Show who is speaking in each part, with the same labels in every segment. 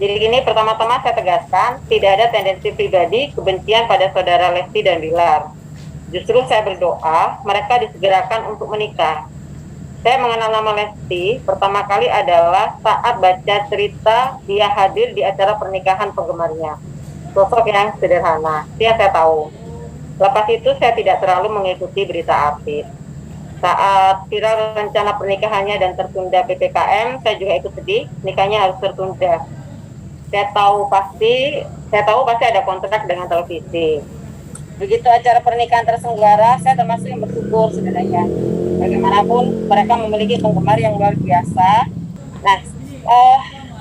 Speaker 1: Jadi gini, pertama-tama saya tegaskan, tidak ada tendensi pribadi kebencian pada saudara Lesti dan Bilar. Justru saya berdoa mereka disegerakan untuk menikah. Saya mengenal nama Lesti pertama kali adalah saat baca cerita dia hadir di acara pernikahan penggemarnya. Sosok yang sederhana, itu yang saya tahu. Lepas itu saya tidak terlalu mengikuti berita artis. Saat viral rencana pernikahannya dan tertunda PPKM, saya juga ikut sedih, nikahnya harus tertunda. Saya tahu pasti ada kontrak dengan televisi. Begitu acara pernikahan terselenggara, saya termasuk yang bersyukur sebenarnya. Bagaimanapun mereka memiliki penggemar yang luar biasa. Nah,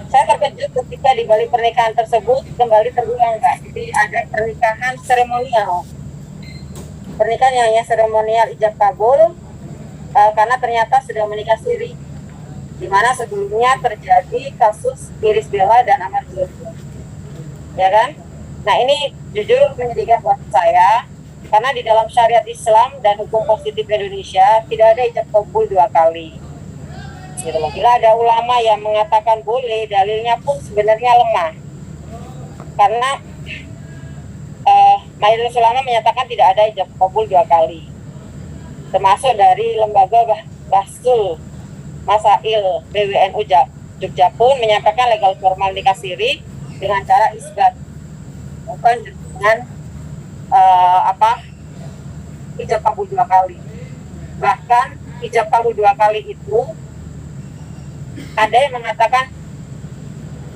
Speaker 1: saya terkejut ketika di balik pernikahan tersebut kembali terulang, Kak. Jadi ada pernikahan seremonial. Pernikahan yang hanya seremonial ijab kabul, karena ternyata sudah menikah siri, di mana sebelumnya terjadi kasus Irish Bella dan Ahmad Dhani, ya kan? Nah, ini jujur menyedihkan buat saya, karena di dalam syariat Islam dan hukum positif Indonesia tidak ada ijab kabul 2 kali. Gitu loh. Bila ada ulama yang mengatakan boleh, dalilnya pun sebenarnya lemah, karena mayoritas ulama menyatakan tidak ada ijab kabul 2 kali, termasuk dari lembaga Bahsul Masail BWNU Jogja pun menyampaikan legal formal nikah siri dengan cara isbat, bukan dengan ijab kabul 2 kali. Bahkan ijab kabul 2 kali itu ada yang mengatakan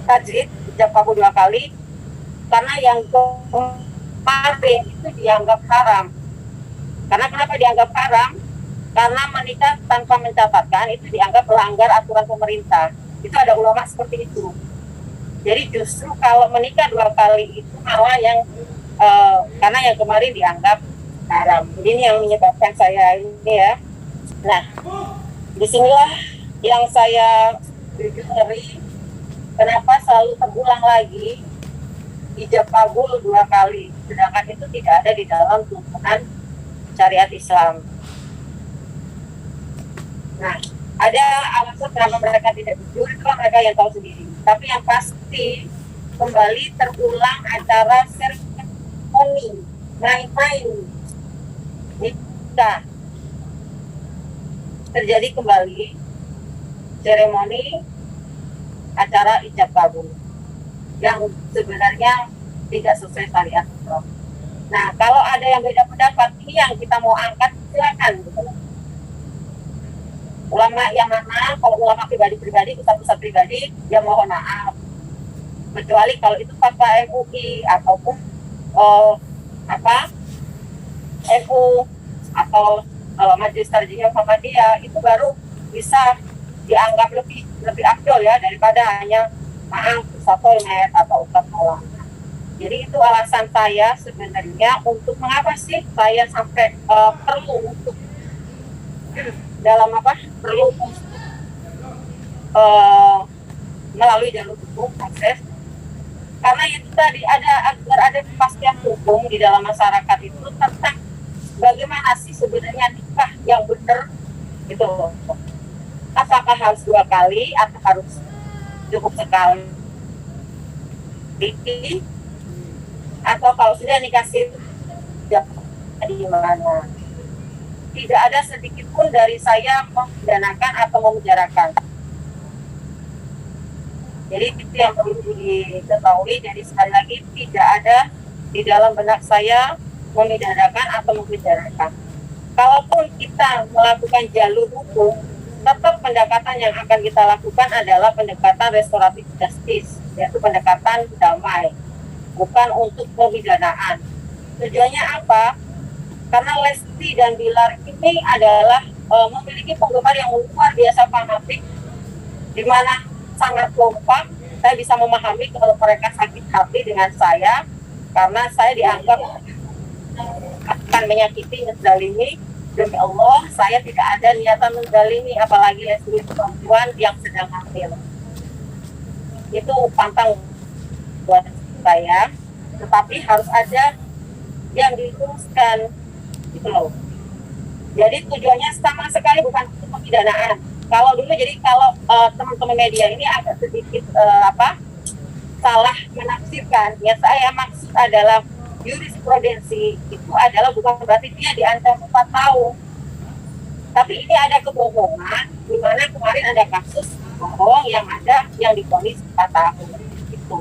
Speaker 1: tajrid ijab kabul 2 kali karena yang kemarin itu dianggap haram. Karena kenapa dianggap haram? Karena menikah tanpa mencatatkan itu dianggap melanggar aturan pemerintah. Itu ada ulama seperti itu. Jadi justru kalau menikah 2 kali itu malah yang karena yang kemarin dianggap haram. Ini yang menyebabkan saya ini ya. Nah, disinilah yang saya jujur ngeri. Kenapa selalu terulang lagi ijab kabul 2 kali, sedangkan itu tidak ada di dalam tuntunan syariat Islam. Nah, ada alasan kenapa mereka tidak jujur, itu mereka yang tahu sendiri. Tapi yang pasti kembali terulang acara seremoni main-main nikah. Terjadi kembali seremoni acara ijab kabul yang sebenarnya tidak sesuai syariat Islam. Nah, kalau ada yang beda pendapat, ini yang kita mau angkat, silakan gitu. Ulama yang mana, kalau ulama pribadi-pribadi, ustaz-ustaz pribadi, ya mohon maaf. Kecuali kalau itu fatwa MUI ataupun NU atau Majelis Tarjih Muhammadiyah, itu baru bisa dianggap lebih afdol ya daripada hanya maaf Ustaz Tolmet atau Ustaz Maulana. Jadi itu alasan saya sebenarnya untuk mengapa sih saya sampai perlu untuk perlu melalui jalur hukum proses, karena itu tadi agar ada kepastian hukum di dalam masyarakat itu tentang bagaimana sih sebenarnya nikah yang benar gitu loh. Apakah harus 2 kali atau harus cukup sekali, atau kalau sudah nikah siri di mana? Tidak ada sedikit pun dari saya memidanakan atau memenjarakan. Jadi itu yang perlu diketahui. Jadi sekali lagi tidak ada di dalam benak saya memidanakan atau memenjarakan. Kalaupun kita melakukan jalur hukum, tetap pendekatan yang akan kita lakukan adalah pendekatan restoratif justice, yaitu pendekatan damai, bukan untuk pemidanaan. Tujuannya apa? Karena Lesti dan Bilar ini adalah memiliki penggemar yang luar biasa fanatik, di mana sangat kompak. Saya bisa memahami kalau mereka sakit hati dengan saya, karena saya dianggap akan menyakiti, menzalimi. Demi Allah, saya tidak ada niatan menzalimi, apalagi Lesti perempuan yang sedang hamil. Itu pantang buat saya, tetapi harus ada yang diluruskan gitu loh. Jadi tujuannya sama sekali bukan untuk pemidanaan. Kalau dulu, jadi kalau teman-teman media ini agak sedikit salah menafsirkan. Ya saya maksud adalah jurisprudensi itu adalah bukan berarti dia diancam 4 tahun. Tapi ini ada kebohongan, di mana kemarin ada kasus bohong yang divonis 4 tahun. Gitu.